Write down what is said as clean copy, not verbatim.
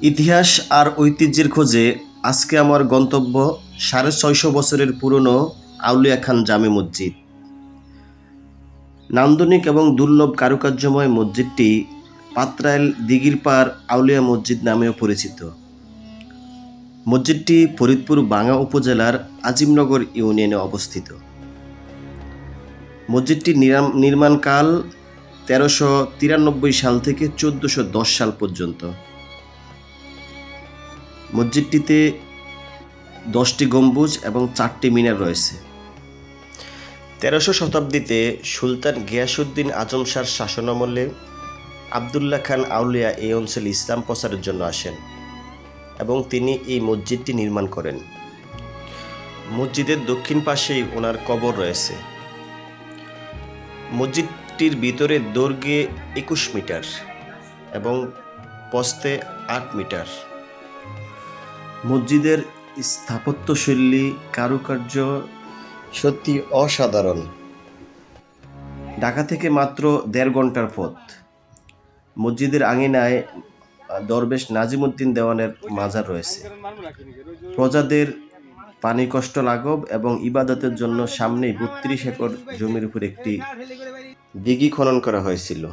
ইতিহাস আর ঐতিহ্যের খোঁজে আজকে আমার গন্তব্য ৬৫০ বছরের পুরনো আউলিয়া খান জামে মসজিদ। নান্দনিক এবং দুর্লভ কারুকার্যময় মসজিদটি পাত্রাইল দিঘির পাড় আউলিয়া মসজিদ নামেও পরিচিত। মসজিদটি ফরিদপুর বাঙ্গা উপজেলার আজিমনগর ইউনিয়নে অবস্থিত। মসজিদটির নির্মাণকাল ১৩৯৩ সাল থেকে ১৪১০ সাল পর্যন্ত। মসজিদটিতে ১০টি গম্বুজ এবং ৪টি মিনার রয়েছে। ১৩শ শতাব্দীতে সুলতান গিয়াসউদ্দিন আজম শাহর শাসনামলে আবদুল্লাহ খান আউলিয়া এই অঞ্চলে ইসলাম প্রচারের জন্য আসেন এবং তিনি এই মসজিদটি নির্মাণ করেন। মসজিদের দক্ষিণ পাশেই ওনার কবর রয়েছে। মসজিদটির ভিতরে দৈর্ঘ্যে ২১ মিটার এবং প্রস্থে ৮ মিটার। মসজিদের স্থাপত্যশৈলী কারুকার্য সত্যি অসাধারণ। ঢাকা থেকে মাত্র ১.৫ ঘন্টার পথ। মসজিদের আঙিনায় দরবেশ নাজিমউদ্দিন দেওয়ানের মাজার রয়েছে। প্রজাদের পানি কষ্ট লাঘব এবং ইবাদতের জন্য সামনেই ৩২ একর জমির উপর একটি দিঘি খনন করা হয়েছিল।